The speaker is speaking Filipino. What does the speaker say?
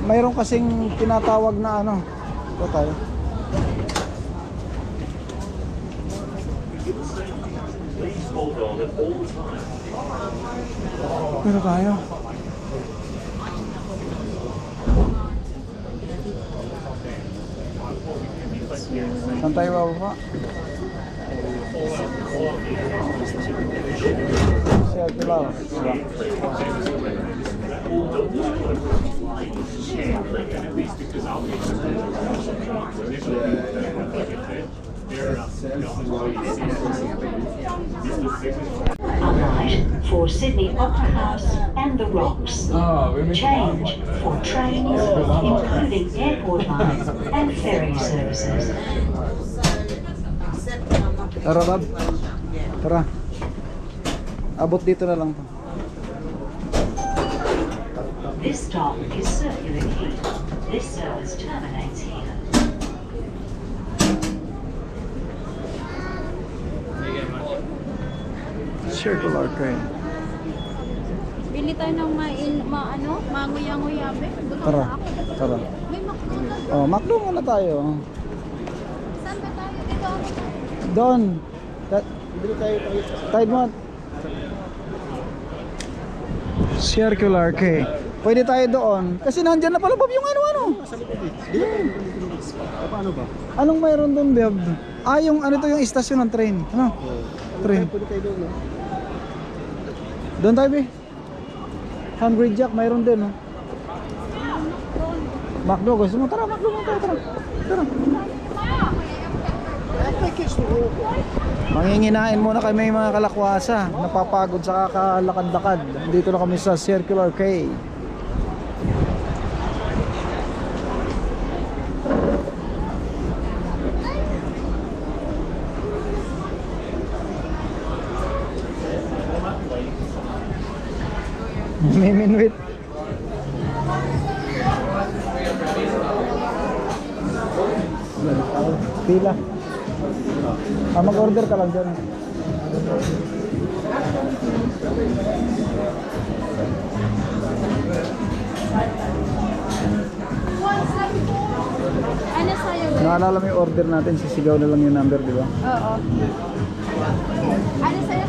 mayroon kasing tinatawag na ano. Ito tayo. Ito tayo. Saan tayo bababa? Circular. Alight for Sydney Opera House and the Rocks. Change for trains, including airport lines and ferry services. Tara, Bob. Tara. Abot dito na lang to. This stop is Circular Quay. This service terminates here. Circular train. Bili tayo ng manguya-nguyabe. Tara. Tara. May McDonald's. Oh, McDo muna tayo. Saan ba tayo? Dito. Doon. Tide mo. Circular Quay. Pwede tayo doon. Kasi nandyan na pala, Bob, yung ano-ano. Paano ba? Anong mayroon doon, Bob? Ah, yung ano to, yung istasyon ng train. Ano? Train. Pwede tayo doon, no? Doon tayo, Be. Hungry Jack, mayroon din, no? McDo, gusto mo? Tara, McDo mo tayo, tara. Tara. Manginginain muna kami mga kalakwasa. Napapagod sa kakalakad-lakad. Dito na kami sa Circular Quay. Miminwit. Pila. Mag-order ka lang dyan. Ano sa'yo? Naalala mo yung order natin, sisigaw na lang yung number, di ba? Oo. Ano sa'yo?